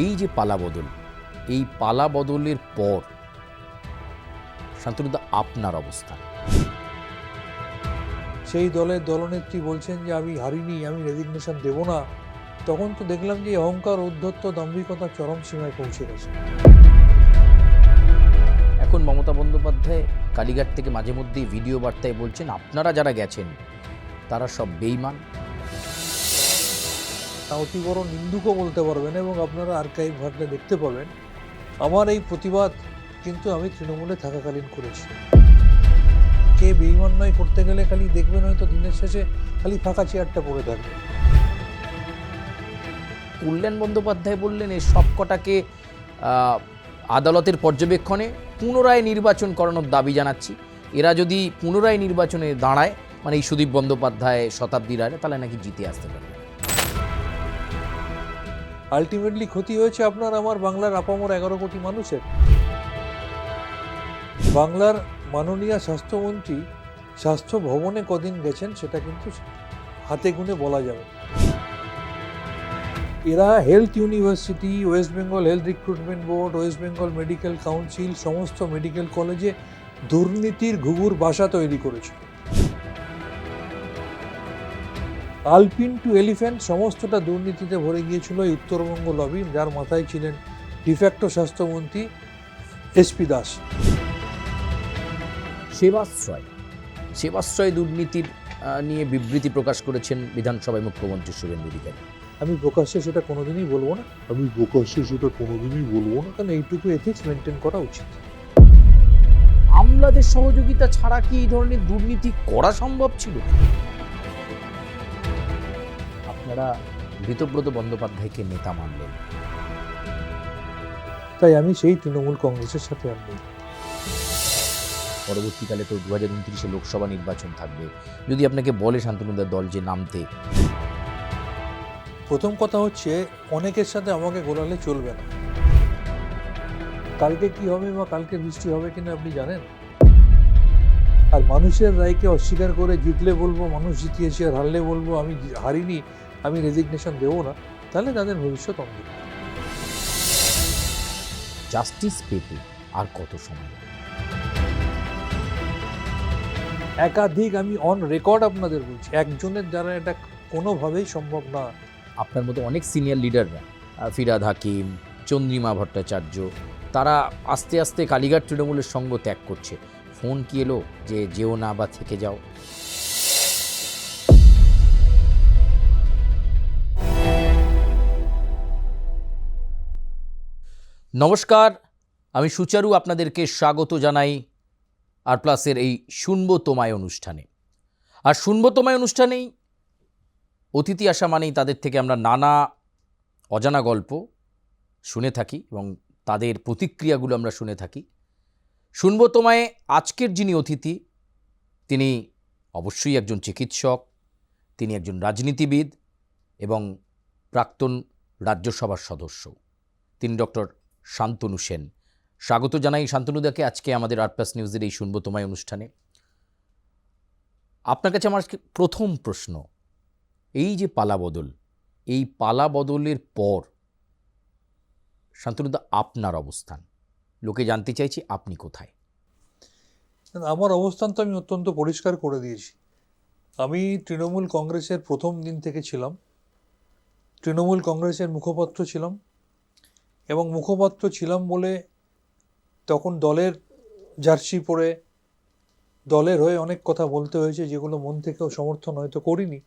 এই যে পালাবদল, এই পালাবদলের পর শান্তনুদা আপনার অবস্থান। সেই দলের দলনেত্রী বলছেন যে আমি হারিনি, আমি রেজিগনেশন দেব না, তখন তো দেখলাম যে অহংকার, ঔদ্ধত্য, দাম্ভিকতা চরম সীমায় পৌঁছে গেছে। এখন মমতা বন্দ্যোপাধ্যায় কালীঘাট থেকে মাঝে মধ্যেই ভিডিও বার্তায় বলছেন আপনারা যারা গেছেন তারা সব বেঈমান। অতি বড় নিন্দুকও বলতে পারবেন, এবং আপনারা আর্কাইভ ঘাটলে দেখতে পাবেন আমার এই প্রতিবাদ কিন্তু আমি তৃণমূলে থাকাকালীন করেছি। কে বেঈমান নয় করতে গেলে খালি দেখবেন হয়তো দিনের শেষে খালি ফাঁকা চেয়ারটা পড়ে থাকবে। কল্যাণ বন্দ্যোপাধ্যায় বললেন এই সব কটাকে আদালতের পর্যবেক্ষণে পুনরায় নির্বাচন করানোর দাবি জানাচ্ছি। এরা যদি পুনরায় নির্বাচনে দাঁড়ায়, মানে এই সুদীপ বন্দ্যোপাধ্যায়, শতাব্দী রায়, তাহলে নাকি জিতে আসতে পারে। আলটিমেটলি ক্ষতি হয়েছে আপনার আমার বাংলার আপামর 11 কোটি মানুষের। বাংলার মাননীয় স্বাস্থ্যমন্ত্রী স্বাস্থ্য ভবনে কদিন গেছেন সেটা কিন্তু হাতে গুনে বলা যাবে। এরা health university, West Bengal health recruitment board, West Bengal medical council, সমস্ত মেডিকেল কলেজে দুর্নীতির ঘুঘুর বাসা তৈরি করেছে। আলপিন টু এলিফ্যান্ট সমস্তটা দুর্নীতিতে ভরে গিয়েছিল এই উত্তরবঙ্গ লবি, যার মাথায় ছিলেন ডিফ্যাক্টো স্বাস্থ্যমন্ত্রী এসপি দাস। সেবাশ্রয় দুর্নীতির নিয়ে বিবৃতি প্রকাশ করেছেন বিধানসভায় মুখ্যমন্ত্রী শুভেন্দু অধিকারী। আমি প্রকাশ্যে সেটা কোনোদিনই বলবো না, কারণ এইটুকু এথিক্স মেনটেন করা উচিত। আমলাদের সহযোগিতা ছাড়া কি এই ধরনের দুর্নীতি করা সম্ভব ছিল? আপনারা ঋতব্রত বন্দ্যোপাধ্যায়কে নেতা মানলেন, তাই আমি সেই তৃণমূল কংগ্রেসের সাথে আর নেই। পরবর্তীকালে তো 2029 লোকসভা নির্বাচন থাকবে, যদি আপনাকে বলে শান্তনুদার দল যে নামতে। প্রথম কথা হচ্ছে অনেকের সাথে আমাকে গোলালে চলবে না। কালকে কি হবে বা কালকে বৃষ্টি হবে কিনা আপনি জানেন? আর মানুষের রায়কে অস্বীকার করে জিতলে বলবো মানুষ জিতিয়েছে, আর হারলে বলবো আমি হারিনি, আমি রেজিগনেশন দেবো না, তাহলে তাদের ভবিষ্যৎ অন্ধকার। জাস্টিস পেতে আর কত সময়? একাধিক, আমি অন রেকর্ড আপনাদের বলছি, একজনের দ্বারা এটা কোনোভাবেই সম্ভব না। আপনার মতো অনেক সিনিয়র লিডাররা, ফিরহাদ হাকিম, চন্দ্রিমা ভট্টাচার্য, তারা আস্তে আস্তে কালীঘাট তৃণমূলের সঙ্গ ত্যাগ করছে। ফোন কি এলো যে যেও না বা থেকে যাও? নমস্কার, আমি সুচারু আপনাদেরকে স্বাগত জানাই আর প্লাসের এই শুনবো তোমায় অনুষ্ঠানে। আর শুনবো তোমায় অনুষ্ঠানেই অতিথি আসা মানেই তাদের থেকে আমরা নানা অজানা গল্প শুনে থাকি এবং তাদের প্রতিক্রিয়াগুলো আমরা শুনে থাকি। শুনবো তোমায় আজকের যিনি অতিথি, তিনি অবশ্যই একজন চিকিৎসক, তিনি একজন রাজনীতিবিদ এবং প্রাক্তন রাজ্যসভার সদস্য। তিনি ডক্টর শান্তনু সেন। স্বাগত জানাই শান্তনুদাকে আজকে আমাদের আরপ্লাস নিউজের এই শুনবো তোমায় অনুষ্ঠানে। আপনার কাছে আমার প্রথম প্রশ্ন, এই যে পালাবদল, এই পালাবদলের পর শান্তনুদা আপনার অবস্থান, লোকে জানতে চাইছে আপনি কোথায়? আমার অবস্থান তো আমি অত্যন্ত পরিষ্কার করে দিয়েছি। আমি তৃণমূল কংগ্রেসের প্রথম দিন থেকে ছিলাম, তৃণমূল কংগ্রেসের মুখপাত্র ছিলাম, এবং মুখপাত্র ছিলাম বলে তখন দলের জার্সি পরে দলের হয়ে অনেক কথা বলতে হয়েছে, যেগুলো মন থেকেও সমর্থন হয়তো করিনি।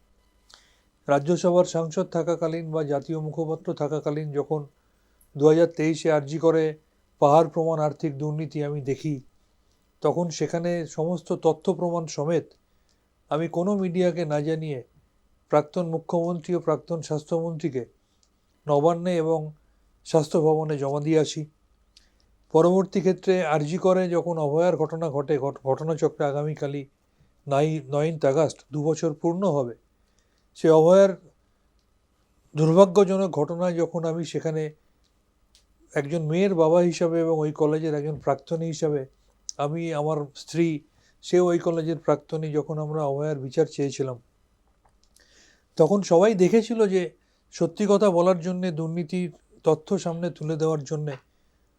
রাজ্যসভার সাংসদ থাকাকালীন বা জাতীয় মুখপাত্র থাকাকালীন যখন 2023-এ আরজি করে পাহাড় প্রমাণ আর্থিক দুর্নীতি আমি দেখি, তখন সেখানে সমস্ত তথ্য প্রমাণ সমেত আমি কোনো মিডিয়াকে না জানিয়ে প্রাক্তন মুখ্যমন্ত্রী ও প্রাক্তন স্বাস্থ্যমন্ত্রীকে নবান্নে এবং স্বাস্থ্য ভবনে জমা দিয়ে আসি। পরবর্তী ক্ষেত্রে আরজি করে যখন অভয়ার ঘটনা ঘটে, ঘটনাচক্রে আগামীকালই 9th আগস্ট 2 বছর পূর্ণ হবে, সে অভয়ার দুর্ভাগ্যজনক ঘটনায় যখন আমি সেখানে একজন মেয়ের বাবা হিসাবে এবং ওই কলেজের একজন প্রাক্তনী হিসাবে, আমি, আমার স্ত্রী, সে ওই কলেজের প্রাক্তনী, যখন আমরা অভয়ার বিচার চেয়েছিলাম, তখন সবাই দেখেছিল যে সত্যি কথা বলার জন্যে দুর্নীতির তথ্য সামনে তুলে দেওয়ার জন্যে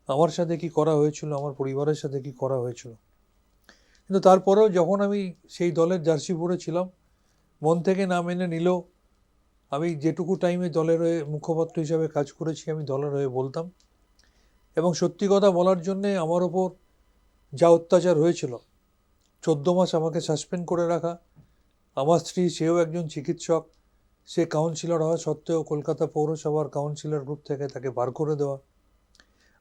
আমার সাথে কি করা হয়েছিল, আমার পরিবারের সাথে কি করা হয়েছিল। কিন্তু তারপরেও যখন আমি সেই দলের জার্সি পরেছিলাম, মন থেকে না মেনে নিলেও আমি যেটুকু টাইমে দলের হয়ে মুখপাত্র হিসাবে কাজ করেছি আমি দলের হয়ে বলতাম। এবং সত্যি কথা বলার জন্যে আমার ওপর যা অত্যাচার হয়েছিল, 14 মাস আমাকে সাসপেন্ড করে রাখা, আমার স্ত্রী সেও একজন চিকিৎসক, সে কাউন্সিলর হওয়া সত্ত্বেও কলকাতা পৌরসভার কাউন্সিলর গ্রুপ থেকে তাকে বার করে দেওয়া,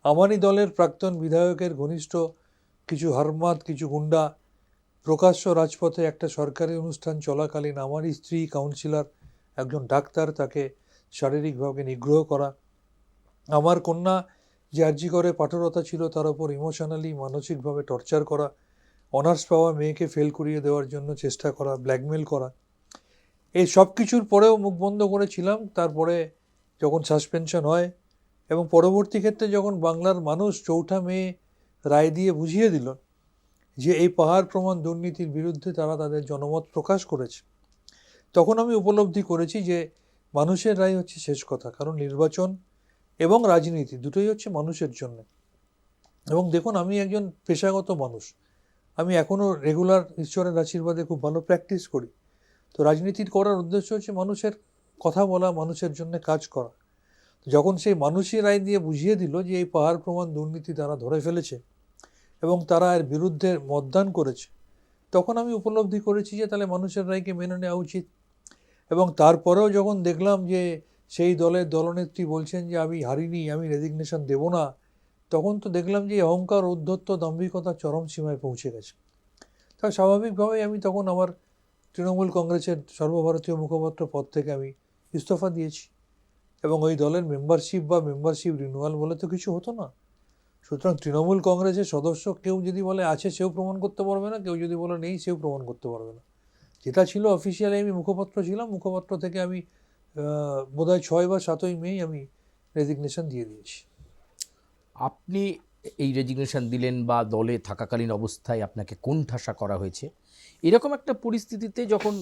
আমারই দলের প্রাক্তন বিধায়কের ঘনিষ্ঠ কিছু হারমাত, কিছু গুন্ডা প্রকাশ্য রাজপথে একটা সরকারি অনুষ্ঠান চলাকালীন আমারই স্ত্রী কাউন্সিলর একজন ডাক্তার তাকে শারীরিকভাবে নিগ্রহ করা, আমার কন্যা যে আর্জি করে পাঠরতা ছিল তার উপর ইমোশনালি মানসিকভাবে টর্চার করা, অনার্স পাওয়া মেয়েকে ফেল করিয়ে দেওয়ার জন্য চেষ্টা করা, ব্ল্যাকমেল করা, এই সব কিছুর পরেও মুখ বন্ধ করেছিলাম। তারপরে যখন সাসপেনশন হয় এবং পরবর্তী ক্ষেত্রে যখন বাংলার মানুষ 4 মে রায় দিয়ে বুঝিয়ে দিল যে এই পাহাড় প্রমাণ দুর্নীতির বিরুদ্ধে তারা তাদের জনমত প্রকাশ করেছে, তখন আমি উপলব্ধি করেছি যে মানুষের রায় হচ্ছে শেষ কথা। কারণ নির্বাচন এবং রাজনীতি দুটোই হচ্ছে মানুষের জন্য। এবং দেখুন, আমি একজন পেশাগত মানুষ, আমি এখনও রেগুলার ঈশ্বরের আশীর্বাদে খুব ভালো প্র্যাকটিস করি। তো রাজনীতির করার উদ্দেশ্য হচ্ছে মানুষের কথা বলা, মানুষের জন্য কাজ করা। যখন সেই মানুষই রায় দিয়ে বুঝিয়ে দিল যে এই পাহাড় প্রমাণ দুর্নীতি তারা ধরে ফেলেছে এবং তারা এর বিরুদ্ধে মতদান করেছে, তখন আমি উপলব্ধি করেছি যে তাহলে মানুষের রায়কে মেনে নেওয়া উচিত। এবং তারপরেও যখন দেখলাম যে সেই দলের দলনেত্রী বলছেন যে আমি হারিনি, আমি রেজিগনেশন দেব না, তখন তো দেখলাম যে অহংকার, ঔদ্ধত্য, দাম্ভিকতা চরম সীমায় পৌঁছে গেছে। তা স্বাভাবিকভাবেই আমি তখন আমার তৃণমূল কংগ্রেসের সর্বভারতীয় মুখপাত্র পদ থেকে আমি ইস্তফা দিয়েছি। এবং ওই দলের মেম্বারশিপ বা মেম্বারশিপ রিনিউয়াল বলে তো কিছু হতো না। সুতরাং তৃণমূল কংগ্রেসের সদস্য কেউ যদি বলে আছে সেও প্রমাণ করতে পারবে না, কেউ যদি বলে নেই সেও প্রমাণ করতে পারবে না। যেটা ছিল অফিসিয়ালি আমি মুখপাত্র ছিলাম, মুখপাত্র থেকে আমি বোধহয় 6 বা 7ই মে আমি রেজিগনেশন দিয়ে দিয়েছি। আপনি এই রেজিগনেশন দিলেন বা দলে থাকাকালীন অবস্থায় আপনাকে কোণঠাসা করা হয়েছে, এরকম একটা পরিস্থিতিতে যখন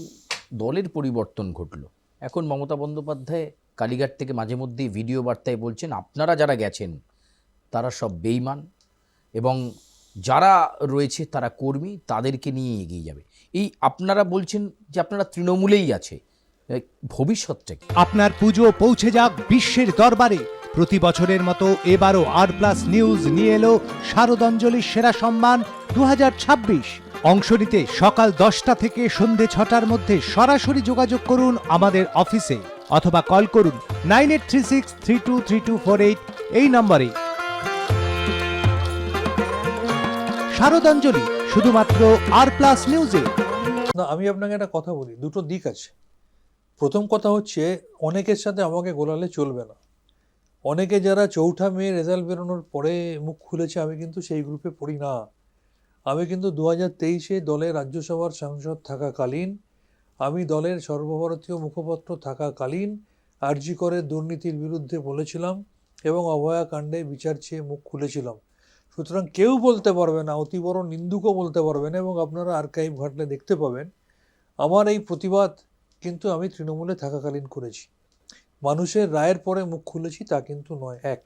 দলের পরিবর্তন ঘটলো, এখন মমতা বন্দ্যোপাধ্যায় কালীঘাট থেকে মাঝে মধ্যেই ভিডিও বার্তায় বলছেন আপনারা যারা গেছেন তারা সব বেইমান এবং যারা রয়েছে তারা কর্মী, তাদেরকে নিয়ে এগিয়ে যাবে। এই আপনারা বলছেন যে আপনারা তৃণমূলেই আছে, ভবিষ্যৎটা কি? আপনার পুজো পৌঁছে যাক বিশ্বের দরবারে। প্রতি বছরের মতো এবারও আর+ নিউজ নিয়ে এলো শারদাঞ্জলির সেরা সম্মান 2026। অংশ নিতে সকাল 10টা থেকে সন্ধে 6টার মধ্যে সরাসরি যোগাযোগ করুন আমাদের অফিসে অথবা কল করুন 9836323248 এই নম্বরে। শারদাঞ্জলি শুধুমাত্র আর+ নিউজে। না, আমি আপনাকে একটা কথা বলি, দুটো দিক আছে। প্রথম কথা হচ্ছে, অনেকের সাথে আমাকে গোলালে চলবে না। অনেকে যারা 4 মে রেজাল্ট বেরোনোর পরে মুখ খুলেছে, আমি কিন্তু সেই গ্রুপে পড়ি না। আমি কিন্তু 2023-এ দলের রাজ্যসভার সাংসদ থাকাকালীন, আমি দলের সর্বভারতীয় মুখপাত্র থাকাকালীন আরজি করে দুর্নীতির বিরুদ্ধে বলেছিলাম এবং অভয়া কাণ্ডে বিচার চেয়ে মুখ খুলেছিলাম। সুতরাং কেউ বলতে পারবে না, অতি বড় নিন্দুকও বলতে পারবে না, এবং আপনারা আর্কাইভ ঘাটলে দেখতে পাবেন আমার এই প্রতিবাদ কিন্তু আমি তৃণমূলে থাকাকালীন করেছি। মানুষের রায়ের পরে মুখ খুলেছি তা কিন্তু নয়। এক,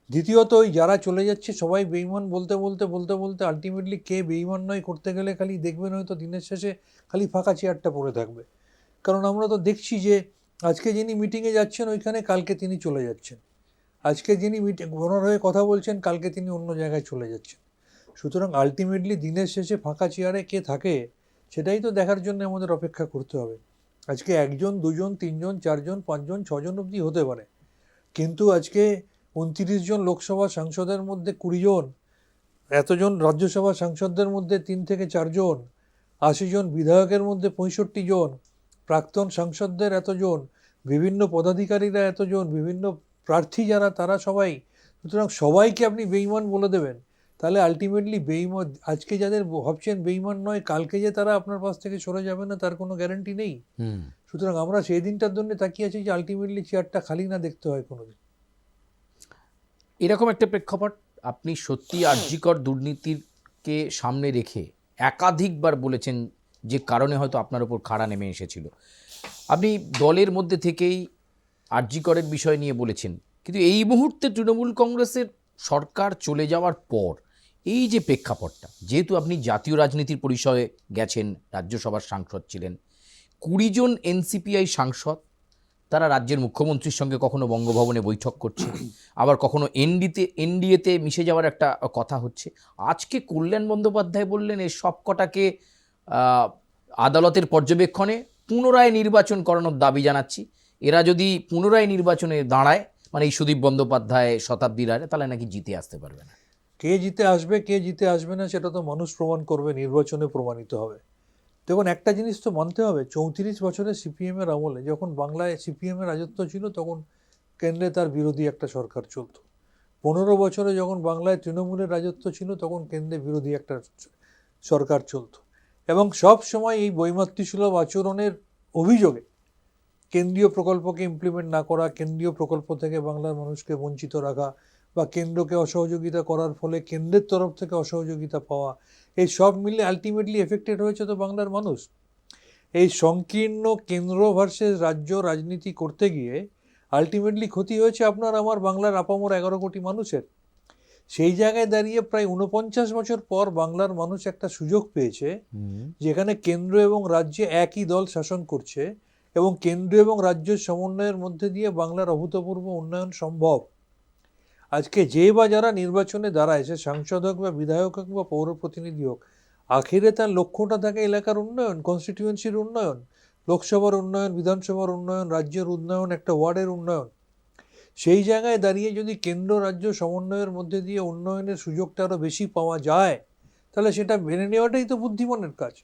দ্বিতীয়ত, ওই যারা চলে যাচ্ছে সবাই বেঈমান বলতে বলতে বলতে বলতে আলটিমেটলি কে বেঈমান নয় করতে গেলে খালি দেখবেন হয়তো দিনের শেষে খালি ফাঁকা চেয়ারটা পড়ে থাকবে। কারণ আমরা তো দেখছি যে আজকে যিনি মিটিংয়ে যাচ্ছেন ওইখানে কালকে তিনি চলে যাচ্ছেন, আজকে যিনি ওনার হয়ে কথা বলছেন কালকে তিনি অন্য জায়গায় চলে যাচ্ছেন। সুতরাং আলটিমেটলি দিনের শেষে ফাঁকা চেয়ারে কে থাকে সেটাই তো দেখার জন্য আমাদের অপেক্ষা করতে হবে। আজকে 1 জন 2 জন 3 জন 4 জন 5 জন 6 জন অবধি হতে পারে, কিন্তু আজকে 29 জন লোকসভা সাংসদের মধ্যে 20 জন, এতজন রাজ্যসভা সাংসদদের মধ্যে 3 থেকে 4 জন, 80 জন বিধায়কের মধ্যে 65 জন, প্রাক্তন সাংসদদের এতজন, বিভিন্ন পদাধিকারীরা এতজন, বিভিন্ন প্রার্থী যারা তারা সবাই। সুতরাং সবাইকে আপনি বেঈমান বলে দেবেন, তাহলে আলটিমেটলি বেঈমান আজকে যাদের ভাবছেন বেঈমান নয়, কালকে যে তারা আপনার পাশ থেকে সরে যাবে না তার কোনো গ্যারান্টি নেই। সুতরাং আমরা সেই দিনটার জন্য তাকিয়ে আছি যে আলটিমেটলি চেয়ারটা খালি না দেখতে হয় কোনোদিন। এরকম একটা প্রেক্ষাপট আপনি সত্যি আরজিকর দুর্নীতিকে সামনে রেখে একাধিকবার বলেছেন, যে কারণে হয়তো আপনার উপর খাড়া নেমে এসেছিল। আপনি দলের মধ্যে থেকেই আরজিকরের বিষয় নিয়ে বলেছেন, কিন্তু এই মুহূর্তে তৃণমূল কংগ্রেসের সরকার চলে যাওয়ার পর এই যে প্রেক্ষাপটটা, যেহেতু আপনি জাতীয় রাজনীতির পরিসরে গেছেন, রাজ্যসভার সাংসদ ছিলেন, 20 জন এনসিপিআই সাংসদ তারা রাজ্যের মুখ্যমন্ত্রীর সঙ্গে কখনো বঙ্গভবনে বৈঠক করছে, আবার কখনো এনডিএতে মিশে যাওয়ার একটা কথা হচ্ছে। আজকে কল্যাণ বন্দ্যোপাধ্যায় বললেন এই সব কটাকে আদালতের পর্যবেক্ষণে পুনরায় নির্বাচন করানোর দাবি জানাচ্ছি। এরা যদি পুনরায় নির্বাচনে দাঁড়ায়, মানে এই সুদীপ বন্দ্যোপাধ্যায়, শতাব্দী রায়, তাহলে নাকি জিতে আসতে পারবে না। কে জিতে আসবে কে জিতে আসবে না সেটা তো মানুষ প্রমাণ করবে, নির্বাচনে প্রমাণিত হবে। দেখুন, একটা জিনিস তো মানতে হবে, 34 বছরে সিপিএমের আমলে যখন বাংলায় সিপিএমের রাজত্ব ছিল তখন কেন্দ্রে তার বিরোধী একটা সরকার চলত। 15 বছরে যখন বাংলায় তৃণমূলের রাজত্ব ছিল তখন কেন্দ্রে বিরোধী একটা সরকার চলত। এবং সব সময় এই বৈমাতৃসুলভ আচরণের অভিযোগে কেন্দ্রীয় প্রকল্পকে ইমপ্লিমেন্ট না করা, কেন্দ্রীয় প্রকল্প থেকে বাংলার মানুষকে বঞ্চিত রাখা, বা কেন্দ্রকে অসহযোগিতা করার ফলে কেন্দ্রের তরফ থেকে অসহযোগিতা পাওয়া, এই সব মিলে আলটিমেটলি এফেক্টেড হয়েছে তো বাংলার মানুষ। এই সংকীর্ণ কেন্দ্র ভার্সেস রাজ্য রাজনীতি করতে গিয়ে আলটিমেটলি ক্ষতি হয়েছে আপনার আমার বাংলার আপামর 11 কোটি মানুষের। সেই জায়গায় দাঁড়িয়ে প্রায় 49 বছর পর বাংলার মানুষ একটা সুযোগ পেয়েছে যেখানে কেন্দ্র এবং রাজ্যে একই দল শাসন করছে এবং কেন্দ্র এবং রাজ্যের সমন্বয়ের মধ্যে দিয়ে বাংলার অভূতপূর্ব উন্নয়ন সম্ভব। আজকে যে বা যারা নির্বাচনে দাঁড়ায়, সে সাংসদ হোক বা বিধায়ক হোক বা পৌর প্রতিনিধি হোক, আখিরে তার লক্ষ্যটা থাকে এলাকার উন্নয়ন, কনস্টিটিউয়েন্সির উন্নয়ন, লোকসভার উন্নয়ন, বিধানসভার উন্নয়ন, রাজ্যের উন্নয়ন, একটা ওয়ার্ডের উন্নয়ন। সেই জায়গায় দাঁড়িয়ে যদি কেন্দ্র রাজ্য সমন্বয়ের মধ্যে দিয়ে উন্নয়নের সুযোগটা আরও বেশি পাওয়া যায়, তাহলে সেটা মেনে নেওয়াটাই তো বুদ্ধিমানের কাজ।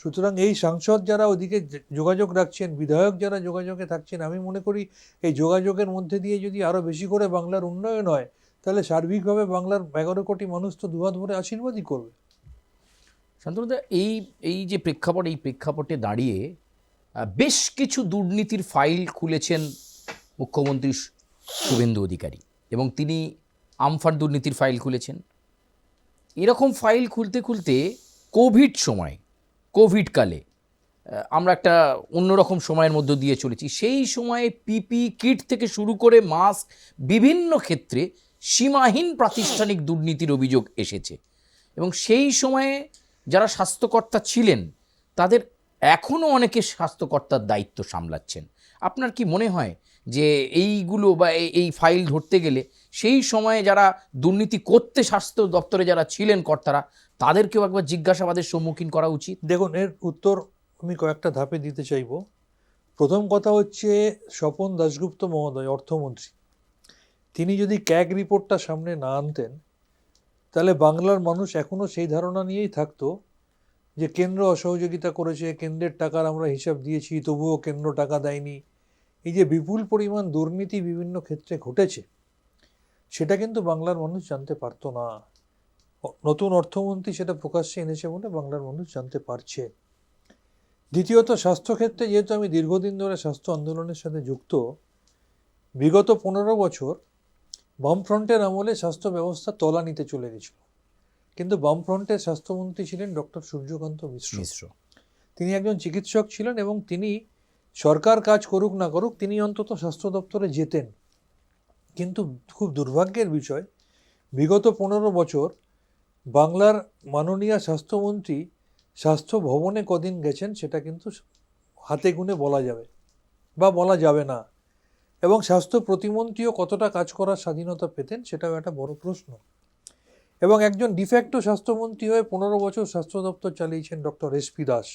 সুতরাং এই সাংসদ যারা ওদিকে যোগাযোগ রাখছেন, বিধায়ক যারা যোগাযোগে থাকছেন, আমি মনে করি এই যোগাযোগের মধ্যে দিয়ে যদি আরও বেশি করে বাংলার উন্নয়ন হয়, তাহলে সার্বিকভাবে বাংলার 11 কোটি মানুষ তো দুহাত ভরে আশীর্বাদই করবে। শান্তনুদা, এই যে প্রেক্ষাপট, এই প্রেক্ষাপটে দাঁড়িয়ে বেশ কিছু দুর্নীতির ফাইল খুলেছেন মুখ্যমন্ত্রী শুভেন্দু অধিকারী, এবং তিনি আমফান দুর্নীতির ফাইল খুলেছেন। এরকম ফাইল খুলতে খুলতে কোভিডকালে আমরা একটা অন্যরকম সময়ের মধ্য দিয়ে চলেছি। সেই সময়ে পিপি কিট থেকে শুরু করে মাস্ক, বিভিন্ন ক্ষেত্রে সীমাহীন প্রাতিষ্ঠানিক দুর্নীতির অভিযোগ এসেছে, এবং সেই সময়ে যারা স্বাস্থ্যকর্তা ছিলেন তাদের এখনও অনেকে স্বাস্থ্যকর্তার দায়িত্ব সামলাচ্ছেন। আপনার কি মনে হয় যে এইগুলো বা এই ফাইল ধরতে গেলে সেই সময়ে যারা দুর্নীতি করতে স্বাস্থ্য দপ্তরে যারা ছিলেন কর্তারা, তাদেরকেও একবার জিজ্ঞাসাবাদের সম্মুখীন করা উচিত? দেখুন, এর উত্তর আমি কয়েকটা ধাপে দিতে চাইব। প্রথম কথা হচ্ছে, স্বপন দাশগুপ্ত মহোদয় অর্থমন্ত্রী, তিনি যদি ক্যাগ রিপোর্টটা সামনে না আনতেন, তাহলে বাংলার মানুষ এখনও সেই ধারণা নিয়েই থাকতো যে কেন্দ্র অসহযোগিতা করেছে, কেন্দ্রের টাকার আমরা হিসাব দিয়েছি তবুও কেন্দ্র টাকা দেয়নি। এই যে বিপুল পরিমাণ দুর্নীতি বিভিন্ন ক্ষেত্রে ঘটেছে, সেটা কিন্তু বাংলার মানুষ জানতে পারতো না। নতুন অর্থমন্ত্রী সেটা প্রকাশ্যে এনেছে বলে বাংলার মানুষ জানতে পারছে। দ্বিতীয়ত, স্বাস্থ্যক্ষেত্রে যেহেতু আমি দীর্ঘদিন ধরে স্বাস্থ্য আন্দোলনের সাথে যুক্ত, বিগত 15 বছর বামফ্রন্টের আমলে স্বাস্থ্য ব্যবস্থা তলানিতে চলে গেছিল, কিন্তু বামফ্রন্টের স্বাস্থ্যমন্ত্রী ছিলেন ডক্টর সূর্যকান্ত মিশ্র। তিনি একজন চিকিৎসক ছিলেন এবং তিনি সরকার কাজ করুক না করুক, তিনি অন্তত স্বাস্থ্য দপ্তরে যেতেন। কিন্তু খুব দুর্ভাগ্যের বিষয়, বিগত 15 বছর বাংলার মাননীয় স্বাস্থ্যমন্ত্রী স্বাস্থ্য ভবনে কদিন গেছেন সেটা কিন্তু হাতে গুনে বলা যাবে বা বলা যাবে না, এবং স্বাস্থ্য প্রতিমন্ত্রীও কতটা কাজ করার স্বাধীনতা পেতেন সেটাও একটা বড় প্রশ্ন। এবং একজন ডিফ্যাক্টো স্বাস্থ্যমন্ত্রী হয়ে 15 বছর স্বাস্থ্য দপ্তর চালিয়েছেন ডক্টর এসপি দাস,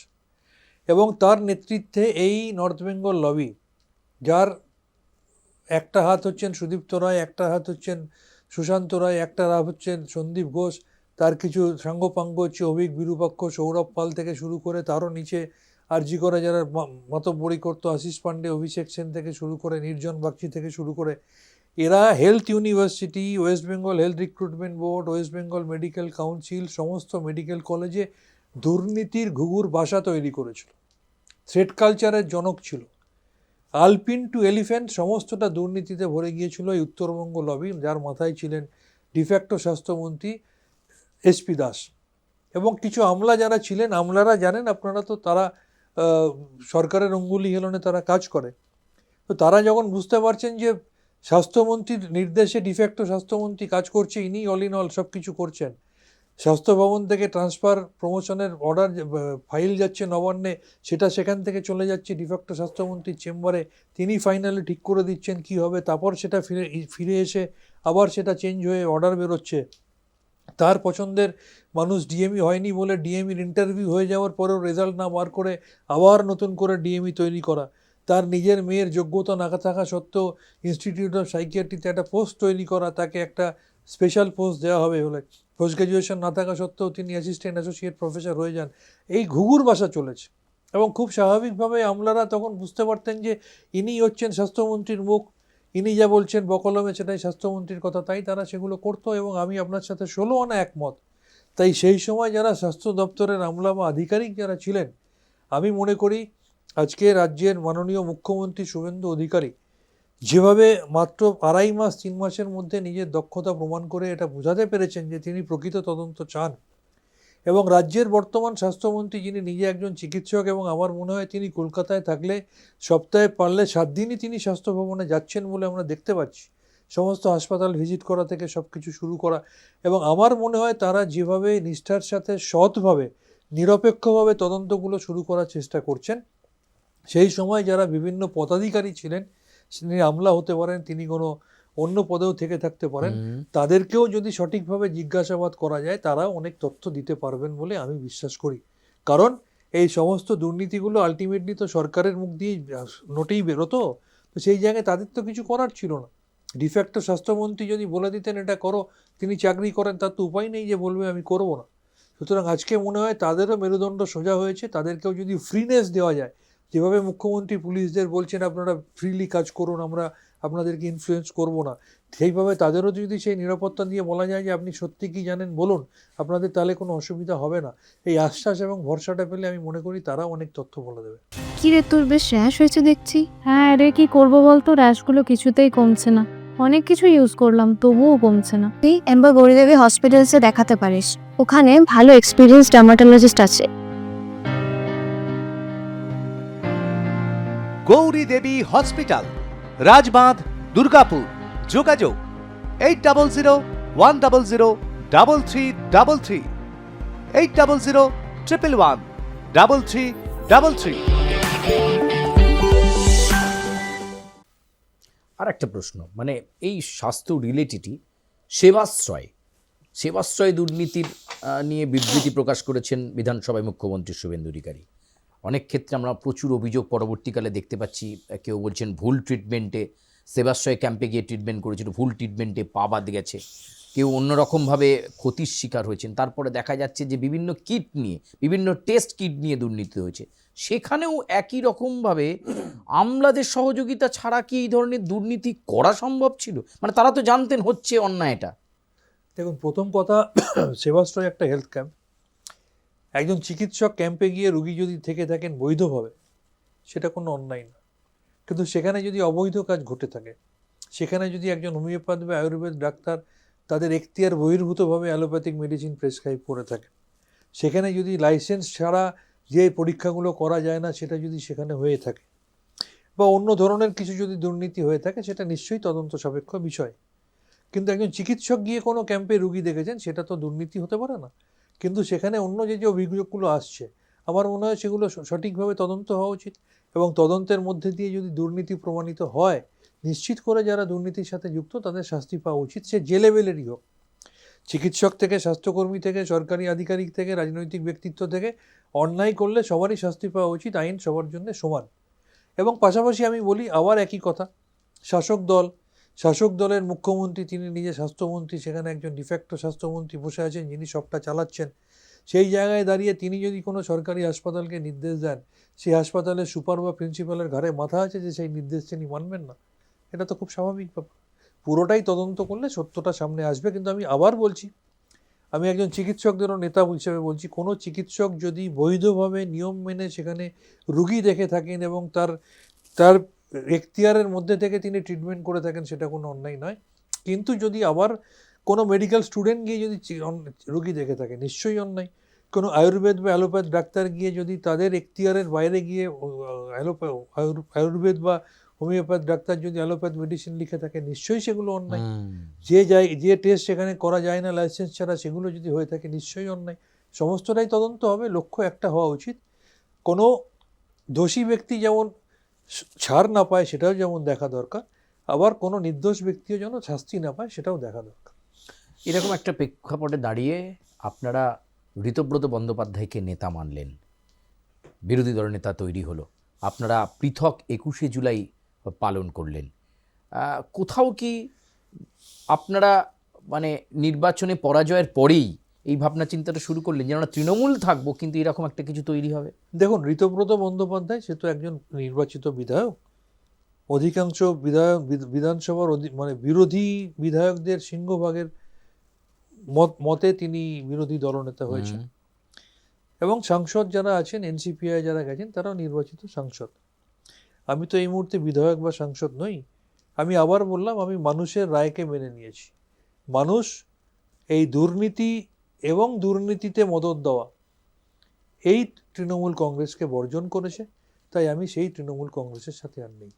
এবং তার নেতৃত্বে এই নর্থ বেঙ্গল লবি, যার একটা হাত হচ্ছেন সুদীপ্ত রায়, একটা হাত হচ্ছেন সুশান্ত রায়, একটা হাত হচ্ছেন সন্দীপ ঘোষ, তার কিছু সাঙ্গপাঙ্গ হচ্ছে অভিক বিরূপাক্ষ, সৌরভ পাল থেকে শুরু করে তারও নিচে আরজি করে যারা মাতব্বরি করতো, আশিস পান্ডে, অভিষেক সেন থেকে শুরু করে নির্জন বাগচি থেকে শুরু করে, এরা health university, West Bengal health recruitment board, West Bengal medical council, সমস্ত মেডিকেল কলেজে দুর্নীতির ঘুঘুর বাসা তৈরি করেছিল। থ্রেড কালচারের জনক ছিল। আলপিন টু এলিফ্যান্ট সমস্তটা দুর্নীতিতে ভরে গিয়েছিল এই উত্তরবঙ্গ লবি, যার মাথায় ছিলেন ডিফ্যাক্টো স্বাস্থ্যমন্ত্রী এসপি দাস। এবং কিছু আমলা যারা ছিলেন, আমলারা জানেন আপনারা তো, তারা সরকারের অঙ্গুলি হেলনে তারা কাজ করে। তো তারা যখন বুঝতে পারছেন যে স্বাস্থ্যমন্ত্রীর নির্দেশে ডিফ্যাক্টো স্বাস্থ্যমন্ত্রী কাজ করছে, ইনি অল ইন অল সব কিছু করছেন। স্বাস্থ্য ভবন থেকে ট্রান্সফার প্রমোশনের অর্ডার ফাইল যাচ্ছে নবান্নে, সেটা সেখান থেকে চলে যাচ্ছে ডিফ্যাক্টো স্বাস্থ্যমন্ত্রীর চেম্বারে, তিনি ফাইনালি ঠিক করে দিচ্ছেন কি হবে, তারপর সেটা ফিরে এসে আবার সেটা চেঞ্জ হয়ে অর্ডার বেরোচ্ছে। তার পছন্দের মানুষ ডিএমই হয়নি বলে ডিএমির ইন্টারভিউ হয়ে যাওয়ার পরেও রেজাল্ট না বার করে আবার নতুন করে ডিএমই তৈরি করা, তার নিজের মেয়ের যোগ্যতা না থাকা সত্ত্বেও ইনস্টিটিউট অফ সাইকিয়াট্রিতে একটা পোস্ট তৈরি করা, তাকে একটা স্পেশাল পোস্ট দেওয়া হবে বলে, পোস্ট গ্র্যাজুয়েশন না থাকা সত্ত্বেও তিনি অ্যাসিস্ট্যান্ট অ্যাসোসিয়েট প্রফেসর হয়ে যান। এই ঘুঘুর বাসা চলেছে এবং খুব স্বাভাবিকভাবে আমলারা তখন বুঝতে পারতেন যে ইনি হচ্ছেন স্বাস্থ্যমন্ত্রীর মুখ, ইনি যা বলছেন বকলমে সেটাই স্বাস্থ্যমন্ত্রীর কথা, তাই তারা সেগুলো করতো। এবং আমি আপনার সাথে 16 আনা একমত। তাই সেই সময় যারা স্বাস্থ্য দপ্তরের আমলা বা আধিকারিক যারা ছিলেন, আমি মনে করি আজকে রাজ্যের মাননীয় মুখ্যমন্ত্রী শুভেন্দু অধিকারী যেভাবে মাত্র 2.5 মাস 3 মাসের মধ্যে নিজের দক্ষতা প্রমাণ করে এটা বোঝাতে পেরেছেন যে তিনি প্রকৃত তদন্ত চান, এবং রাজ্যের বর্তমান স্বাস্থ্যমন্ত্রী যিনি নিজে একজন চিকিৎসক, এবং আমার মনে হয় তিনি কলকাতায় থাকলে সপ্তাহে পারলে 7 দিনই তিনি স্বাস্থ্য ভবনে যাচ্ছেন বলে আমরা দেখতে পাচ্ছি, সমস্ত হাসপাতাল ভিজিট করা থেকে সব কিছু শুরু করা। এবং আমার মনে হয় তারা যেভাবে নিষ্ঠার সাথে সৎভাবে নিরপেক্ষভাবে তদন্তগুলো শুরু করার চেষ্টা করছেন, সেই সময় যারা বিভিন্ন পদাধিকারী ছিলেন, তিনি আমলা হতে পারেন, তিনি কোনো অন্য পদেও থেকে থাকতে পারেন, তাদেরকেও যদি সঠিকভাবে জিজ্ঞাসাবাদ করা যায় তারাও অনেক তথ্য দিতে পারবেন বলে আমি বিশ্বাস করি। কারণ এই সমস্ত দুর্নীতিগুলো আলটিমেটলি তো সরকারের মুখ দিয়েই নোটেই বেরোতো, তো সেই জায়গায় তাদের তো কিছু করার ছিল না। ডিফ্যাক্টো স্বাস্থ্যমন্ত্রী যদি বলে দিতেন এটা করো, তিনি চাকরি করেন, তার তো উপায় নেই যে বলবে আমি করব না। সুতরাং আজকে মনে হয় তাদেরও মেরুদণ্ড সোজা হয়েছে, তাদেরকেও যদি ফ্রিনেস দেওয়া যায়, যেভাবে মুখ্যমন্ত্রী পুলিশদের বলছেন আপনারা ফ্রিলি কাজ করুন, আমরা আপনাদেরকে ইনফ্লুয়েন্স করব না, সেইভাবে তাদেরও যদি সেই নিরাপত্তা দিয়ে বলা যায় যে আপনি সত্যি কি জানেন বলুন, আপনাদের তাহলে কোনো অসুবিধা হবে না, এই আশ্বাস এবং ভরসাটা পেলে আমি মনে করি তারাও অনেক তথ্য বলে দেবে। কি রে, তোর বেশ র্যাশ হয়েছে দেখছি। হ্যাঁ রে, কি করবো বলতো, র্যাশগুলো কিছুতেই কমছে না। অনেক কিছু ইউজ করলাম তবুও কমছে না। তুই এম্বার গৌরীদেবী হসপিটালসে দেখাতে পারিস, ওখানে ভালো এক্সপিরিয়েন্স ডার্মাটোলজিস্ট আছে। গৌরী দেবী হসপিটাল, রাজবাঁধ, দুর্গাপুর। যোগাযোগ 8001003333, 8001113333। আর একটা প্রশ্ন, মানে এই স্বাস্থ্য রিলেটেডই সেবাশ্রয় দুর্নীতির নিয়ে বিবৃতি প্রকাশ করেছেন বিধানসভায় মুখ্যমন্ত্রী শুভেন্দু অধিকারী। অনেক ক্ষেত্রে আমরা প্রচুর অভিযোগ পরবর্তীকালে দেখতে পাচ্ছি, কেউ বলছেন ভুল ট্রিটমেন্টে, সেবাশ্রয় ক্যাম্পে গিয়ে ট্রিটমেন্ট করেছিল, ভুল ট্রিটমেন্টে পা বাদ গেছে, কেউ অন্যরকমভাবে ক্ষতির শিকার হয়েছেন। তারপরে দেখা যাচ্ছে যে বিভিন্ন কিট নিয়ে, বিভিন্ন টেস্ট কিট নিয়ে দুর্নীতি হয়েছে, সেখানেও একই রকমভাবে আমলাদের সহযোগিতা ছাড়া কি এই ধরনের দুর্নীতি করা সম্ভব ছিল? মানে তারা তো জানতেন হচ্ছে অন্যায়টা। দেখুন, প্রথম কথা, সেবাশ্রয় একটা হেলথ ক্যাম্প, একজন চিকিৎসক ক্যাম্পে গিয়ে রুগী যদি থেকে থাকেন বৈধভাবে, সেটা কোনো অন্যায় না। কিন্তু সেখানে যদি অবৈধ কাজ ঘটে থাকে, সেখানে যদি একজন হোমিওপ্যাথ বা আয়ুর্বেদ ডাক্তার তাদের এখতিয়ার বহির্ভূতভাবে অ্যালোপ্যাথিক মেডিসিন প্রেসক্রাইব করে থাকে, সেখানে যদি লাইসেন্স ছাড়া যে পরীক্ষাগুলো করা যায় না সেটা যদি সেখানে হয়ে থাকে, বা অন্য ধরনের কিছু যদি দুর্নীতি হয়ে থাকে, সেটা নিশ্চয়ই তদন্ত সাপেক্ষ বিষয়। কিন্তু একজন চিকিৎসক গিয়ে কোনো ক্যাম্পে রুগী দেখেছেন, সেটা তো দুর্নীতি হতে পারে না। কিন্তু সেখানে অন্য যে অভিযোগগুলো আসছে, আমার মনে হয় সেগুলো সঠিকভাবে তদন্ত হওয়া উচিত, এবং তদন্তের মধ্যে দিয়ে যদি দুর্নীতি প্রমাণিত হয়, নিশ্চিত করে যারা দুর্নীতির সাথে যুক্ত তাদের শাস্তি পাওয়া উচিত, সে যে লেভেলেরই হোক, চিকিৎসক থেকে, স্বাস্থ্যকর্মী থেকে, সরকারি আধিকারিক থেকে, রাজনৈতিক ব্যক্তিত্ব থেকে। অন্যায় করলে সবারই শাস্তি পাওয়া উচিত, আইন সবার জন্য সমান। এবং পাশাপাশি আমি বলি আবার একই কথা, শাসক দলের মুখ্যমন্ত্রী, তিনি নিজে স্বাস্থ্যমন্ত্রী, সেখানে একজন ডিফ্যাক্টো স্বাস্থ্যমন্ত্রী বসে আছেন যিনি সবটা চালাচ্ছেন। সেই জায়গায় দাঁড়িয়ে তিনি যদি কোনো সরকারি হাসপাতালকে নির্দেশ দেন, সেই হাসপাতালের সুপার বা প্রিন্সিপালের ঘাড়ে মাথা আছে যে সেই নির্দেশ তিনি মানবেন না? এটা তো খুব স্বাভাবিক ব্যাপার। পুরোটাই তদন্ত করলে সত্যটা সামনে আসবে। কিন্তু আমি আবার বলছি, আমি একজন চিকিৎসকদেরও নেতা হিসেবে বলছি, কোনো চিকিৎসক যদি বৈধভাবে নিয়ম মেনে সেখানে রুগী দেখে থাকেন এবং তার এখতিয়ারের মধ্যে থেকে তিনি ট্রিটমেন্ট করে থাকেন, সেটা কোনো অন্যায় নয়। কিন্তু যদি আবার কোনো মেডিকেল স্টুডেন্ট গিয়ে যদি রুগী দেখে থাকে, নিশ্চয়ই অন্যায়। কোনো আয়ুর্বেদ বা অ্যালোপ্যাথ ডাক্তার গিয়ে যদি তাদের এখতিয়ারের বাইরে গিয়ে আয়ুর্বেদ বা হোমিওপ্যাথ ডাক্তার যদি অ্যালোপ্যাথ মেডিসিন লিখে থাকে নিশ্চয়ই সেগুলো অন্যায়। হুম। যে টেস্ট সেখানে করা যায় না লাইসেন্স ছাড়া, সেগুলো যদি হয়ে থাকে নিশ্চয়ই অন্যায়। সমস্তটাই তদন্ত হবে, লক্ষ্য একটা হওয়া উচিত, কোনো দোষী ব্যক্তি যেমন ছাড় না পায় সেটাও যেমন দেখা দরকার, আবার কোনো নির্দোষ ব্যক্তিও যেন শাস্তি না পায় সেটাও দেখা দরকার। এরকম একটা প্রেক্ষাপটে দাঁড়িয়ে আপনারা ঋতব্রত বন্দ্যোপাধ্যায়কে নেতা মানলেন, বিরোধী দল নেতা তৈরি হলো, আপনারা পৃথক 21শে জুলাই পালন করলেন। কোথাও কি আপনারা মানে নির্বাচনে পরাজয়ের পরেই এই ভাবনা চিন্তাটা শুরু করলেন যে আমরা তৃণমূল থাকবো কিন্তু এরকম একটা কিছু তৈরি হবে? দেখুন, ঋতব্রত বন্দ্যোপাধ্যায় সে তো একজন নির্বাচিত বিধায়ক। অধিকাংশ বিধানসভার মানে বিরোধী বিধায়কদের সিংহভাগের মতে তিনি বিরোধী দলনেতা হয়েছেন। এবং সাংসদ যারা আছেন, এনসিপিআই যারা গেছেন, তারাও নির্বাচিত সাংসদ। আমি তো এই মুহূর্তে বিধায়ক বা সাংসদ নই। আমি আবার বললাম, আমি মানুষের রায়কে মেনে নিয়েছি। মানুষ এই দুর্নীতি এবং দুর্নীতিতে মদদ দেওয়া এই তৃণমূল কংগ্রেসকে বর্জন করেছে, তাই আমি সেই তৃণমূল কংগ্রেসের সাথে আর নেই।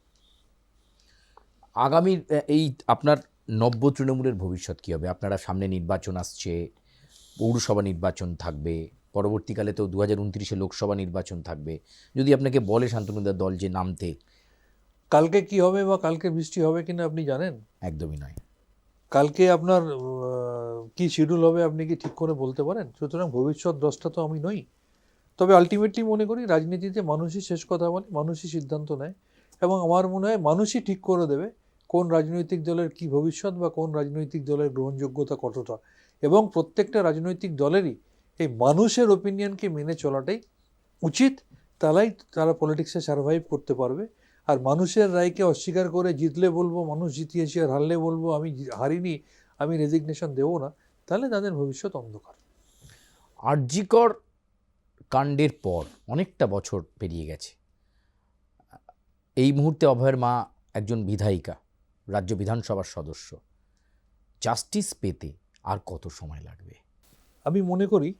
আগামী এই আপনার নব্য তৃণমূলের ভবিষ্যৎ কী হবে? আপনারা সামনে নির্বাচন আসছে, পৌরসভা নির্বাচন থাকবে, পরবর্তীকালে তো 2029-এ লোকসভা নির্বাচন থাকবে। যদি আপনাকে বলে শান্তনুদার দল যে নামতে, কালকে কি হবে বা কালকে বৃষ্টি হবে কিনা আপনি জানেন? একদমই নয়। কালকে আপনার কি শিডিউল হবে আপনি কি ঠিক করে বলতে পারেন? সুতরাং ভবিষ্যৎ দ্রষ্টা তো আমি নই। তবে আলটিমেটলি মনে করি রাজনীতিতে মানুষই শেষ কথা বলে, মানুষই সিদ্ধান্ত নেয়, এবং আমার মনে হয় মানুষই ঠিক করে দেবে কোন রাজনৈতিক দলের কি ভবিষ্যৎ বা কোন রাজনৈতিক দলের গ্রহণযোগ্যতা কতটা। এবং প্রত্যেকটা রাজনৈতিক দলেরই এই মানুষের ওপিনিয়নকে মেনে চলাটাই উচিত, তারা পলিটিক্সে সার্ভাইভ করতে পারবে। আর মানুষের রায়কে অস্বীকার করে জিতলে বলবো মানুষ জিতিয়েছি, আর হারলে বলবো আমি হারিনি, আমি রেজিগনেশন দেবো না, তাহলে তাদের ভবিষ্যৎ অন্ধকার। আরজিকর কাণ্ডের পর অনেকটা বছর পেরিয়ে গেছে। এই মুহূর্তে অভয়ের মা একজন বিধায়িকা, রাজ্য বিধানসভার সদস্য। জাস্টিস পেতে আর কত সময় লাগবে? আমি মনে করি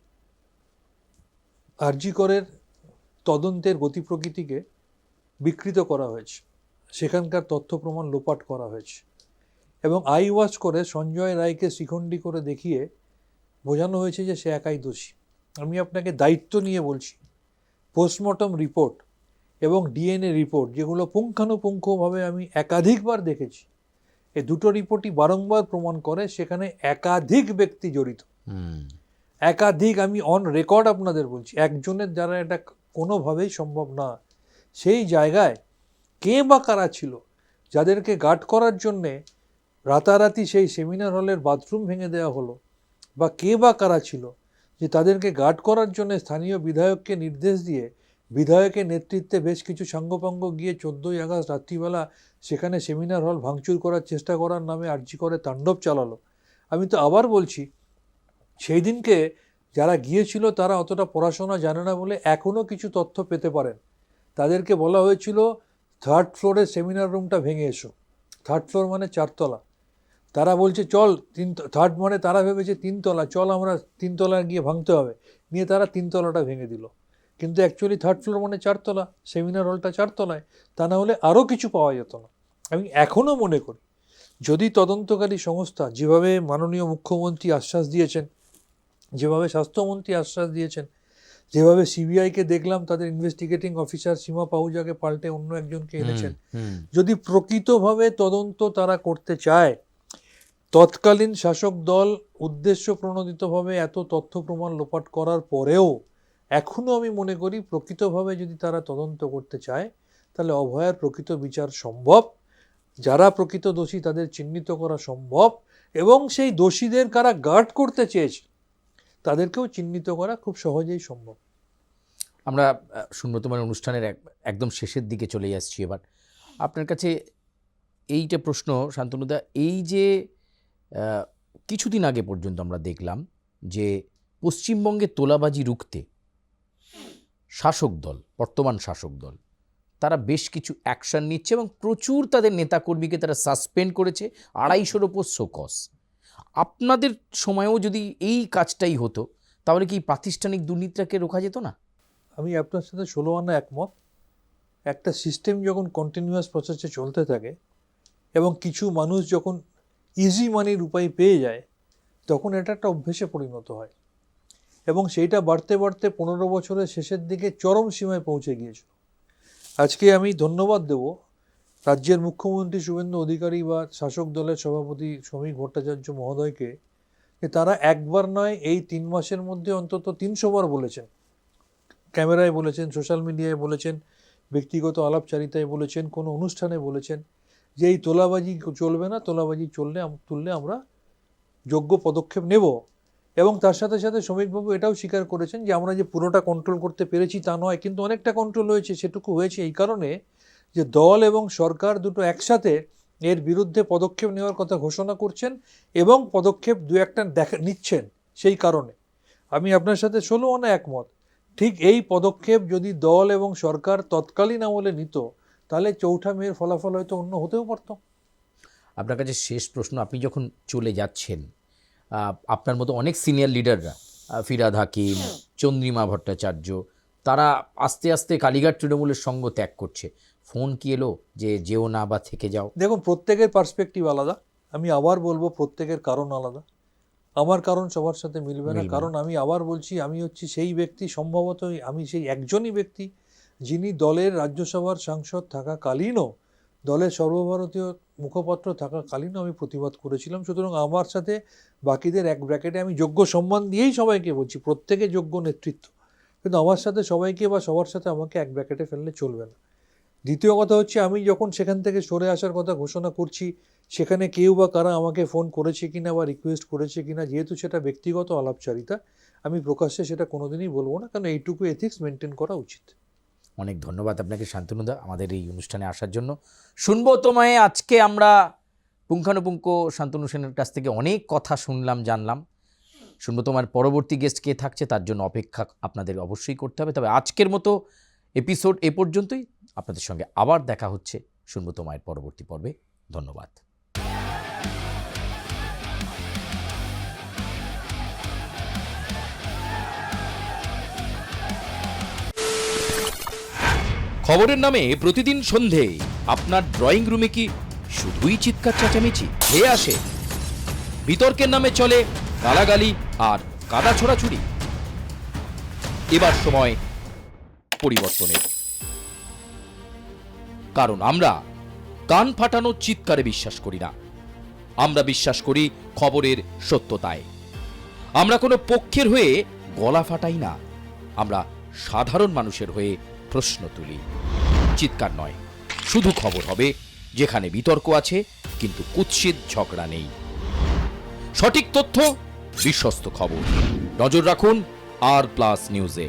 আরজি করের তদন্তের গতি প্রকৃতিকে বিকৃত করা হয়েছে, সেখানকার তথ্য প্রমাণ লোপাট করা হয়েছে, এবং আই ওয়াশ করে সঞ্জয় রায়কে শিখণ্ডী করে দেখিয়ে বোঝানো হয়েছে যে সে একাই দোষী। আমি আপনাকে দায়িত্ব নিয়ে বলছি, পোস্টমর্টম রিপোর্ট এবং ডিএনএ রিপোর্ট, যেগুলো পুঙ্খানুপুঙ্খভাবে আমি একাধিকবার দেখেছি, এই দুটো রিপোর্টই বারংবার প্রমাণ করে সেখানে একাধিক ব্যক্তি জড়িত। একাধিক, আমি অন রেকর্ড আপনাদের বলছি, একজনের দ্বারা এটা কোনোভাবেই সম্ভব না। সেই জায়গায় কে বা কারা ছিল যাদেরকে গার্ড করার জন্যে রাতারাতি সেই সেমিনার হলের বাথরুম ভেঙে দেওয়া হলো, বা কে বা কারা ছিল যে তাদেরকে গার্ড করার জন্য স্থানীয় বিধায়ককে নির্দেশ দিয়ে বিধায়কের নেতৃত্বে বেশ কিছু সাঙ্গপাঙ্গ গিয়ে 14ই আগস্ট রাত্রিবেলা সেখানে সেমিনার হল ভাঙচুর করার চেষ্টা করার নামে আরজি করে তাণ্ডব চালালো। আমি তো আবার বলছি, সেই দিনকে যারা গিয়েছিল তারা অতটা পড়াশোনা জানে না বলে এখনও কিছু তথ্য পেতে পারেন। তাদেরকে বলা হয়েছিল 3rd ফ্লোরের সেমিনার রুমটা ভেঙে এসো। 3rd ফ্লোর মানে 4 তলা। তারা বলছে চল 3rd মানে তারা ভেবেছে 3 তলা, চল আমরা 3 তলায় গিয়ে ভাঙতে হবে, নিয়ে তারা 3 তলাটা ভেঙে দিল। কিন্তু অ্যাকচুয়ালি 3rd ফ্লোর মানে 4 তলা, সেমিনার হলটা 4 তলায়, তা না হলে আরও কিছু পাওয়া যেত না। আমি এখনও মনে করি যদি তদন্তকারী সংস্থা যেভাবে মাননীয় মুখ্যমন্ত্রী আশ্বাস দিয়েছেন, যেভাবে স্বাস্থ্যমন্ত্রী আশ্বাস দিয়েছেন, যেভাবে সিবিআইকে দেখলাম তাদের ইনভেস্টিগেটিং অফিসার সীমা পাহুজাকে পাল্টে অন্য একজনকে এনেছেন, যদি প্রকৃতভাবে তদন্ত তারা করতে চায়, তৎকালীন শাসক দল উদ্দেশ্য প্রণোদিতভাবে এত তথ্য প্রমাণ লোপাট করার পরেও এখনও আমি মনে করি প্রকৃতভাবে যদি তারা তদন্ত করতে চায়, তাহলে অভয়ার প্রকৃত বিচার সম্ভব, যারা প্রকৃত দোষী তাদের চিহ্নিত করা সম্ভব, এবং সেই দোষীদের কারা গার্ড করতে চেয়েছে তাদেরকেও চিহ্নিত করা খুব সহজেই সম্ভব। আমরা শূন্যতমের অনুষ্ঠানের একদম শেষের দিকে চলে আসছি। এবার আপনার কাছে এইটা প্রশ্ন শান্তনুদা, এই যে কিছুদিন আগে পর্যন্ত আমরা দেখলাম যে পশ্চিমবঙ্গে তোলাবাজি রুখতে শাসক দল, বর্তমান শাসক দল, তারা বেশ কিছু অ্যাকশান নিচ্ছে এবং প্রচুর তাদের নেতাকর্মীকে তারা সাসপেন্ড করেছে, 250-র ওপর শোকজ। আপনাদের সময়েও যদি এই কাজটাই হতো তাহলে কি প্রাতিষ্ঠানিক দুর্নীতিটাকে রোখা যেত না? আমি আপনার সাথে 16 আনা একমত, একটা সিস্টেম যখন কন্টিনিউয়াস প্রসেসে চলতে থাকে এবং কিছু মানুষ যখন ইজি মানির উপায় পেয়ে যায়, তখন এটা একটা অভ্যেসে পরিণত হয় এবং সেইটা বাড়তে বাড়তে 15 বছরের শেষের দিকে চরম সীমায় পৌঁছে গিয়েছিল। আজকে আমি ধন্যবাদ দেব রাজ্যের মুখ্যমন্ত্রী শুভেন্দু অধিকারী বা শাসক দলের সভাপতি শ্রমিক ভট্টাচার্য মহোদয়কে, যে তারা একবার নয় এই 3 মাসের মধ্যে অন্তত 300 বার বলেছেন, ক্যামেরায় বলেছেন, সোশ্যাল মিডিয়ায় বলেছেন, ব্যক্তিগত আলাপচারিতায় বলেছেন, কোনো অনুষ্ঠানে বলেছেন যে এই তোলাবাজি চলবে না, তোলাবাজি তুললে আমরা যোগ্য পদক্ষেপ নেব। এবং তার সাথে সাথে শ্রমিকবাবু এটাও স্বীকার করেছেন যে আমরা যে পুরোটা কন্ট্রোল করতে পেরেছি তা নয়, কিন্তু অনেকটা কন্ট্রোল হয়েছে। সেটুকু হয়েছে এই কারণে যে দল এবং সরকার দুটো একসাথে এর বিরুদ্ধে পদক্ষেপ নেওয়ার কথা ঘোষণা করছেন এবং পদক্ষেপ দু একটা নিচ্ছেন। সেই কারণে আমি আপনার সাথে 16 আনা একমত। ঠিক এই পদক্ষেপ যদি দল এবং সরকার তৎকালীন আমলে নিত, তাহলে 4 মের ফলাফল হয়তো অন্য হতেও পারত। আপনার কাছে শেষ প্রশ্ন, আপনি যখন চলে যাচ্ছেন, আপনার মতো অনেক সিনিয়র লিডাররা, ফিরহাদ হাকিম, চন্দ্রিমা ভট্টাচার্য, তারা আস্তে আস্তে কালীঘাট তৃণমূলের সঙ্গ ত্যাগ করছে। ফোন কি এলো যে যেও না বা থেকে যাও? দেখুন, প্রত্যেকের পার্সপেক্টিভ আলাদা। আমি আবার বলবো, প্রত্যেকের কারণ আলাদা। আমার কারণ সবার সাথে মিলবে না। কারণ আমি আবার বলছি, আমি হচ্ছি সেই ব্যক্তি, সম্ভবত আমি সেই একজনই ব্যক্তি যিনি দলের রাজ্যসভার সাংসদ থাকাকালীনও, দলের সর্বভারতীয় মুখপাত্র থাকাকালীনও আমি প্রতিবাদ করেছিলাম। সুতরাং আমার সাথে বাকিদের এক ব্র্যাকেটে আমি যোগ্য সম্মান দিয়েই সবাইকে বলছি, প্রত্যেকে যোগ্য নেতৃত্ব, কিন্তু আমার সাথে সবাইকে বা সবার সাথে আমাকে এক ব্র্যাকেটে ফেললে চলবে না। দ্বিতীয় কথা হচ্ছে, আমি যখন সেখান থেকে সরে আসার কথা ঘোষণা করছি, সেখানে কেউ বা কারা আমাকে ফোন করেছে কিনা বা রিকোয়েস্ট করেছে কিনা, যেহেতু সেটা ব্যক্তিগত আলাপচারিতা, আমি প্রকাশ্যে সেটা কোনোদিনই বলবো না, কারণ এইটুকু এথিক্স মেনটেন করা উচিত। অনেক ধন্যবাদ আপনাকে শান্তনুদা আমাদের এই অনুষ্ঠানে আসার জন্য। শুনবো তোমায় আজকে আমরা পুঙ্খানুপুঙ্খ শান্তনু সেনের কাছ থেকে অনেক কথা শুনলাম, জানলাম। শুনবো তোমার পরবর্তী গেস্ট কে থাকছে তার জন্য অপেক্ষা আপনাদের অবশ্যই করতে হবে। তবে আজকের মতো এপিসোড এ পর্যন্তই। আপনাদের সঙ্গে আবার দেখা হচ্ছে শুনবো তোমার পরবর্তী পর্বে। ধন্যবাদ। খবরের নামে প্রতিদিন সন্ধে আপনার ড্রয়িং রুমে কি শুধুই চিৎকার চেঁচামেচি হয়ে আসে? বিতর্কের নামে চলে গালাগালি আর কাদা ছোড়াছুড়ি। এবার সময় পরিবর্তনের, কারণ আমরা কান ফাটানো চিৎকারে বিশ্বাস করি না। আমরা বিশ্বাস করি খবরের সত্যতায়। আমরা কোনো পক্ষের হয়ে গলা ফাটাই না, আমরা সাধারণ মানুষের হয়ে প্রশ্ন তুলি। চিৎকার নয়, শুধু খবর হবে যেখানে বিতর্ক আছে কিন্তু কুৎসিত ঝগড়া নেই। সঠিক তথ্য, বিশ্বস্ত খবর। নজর রাখুন আর প্লাস নিউজে।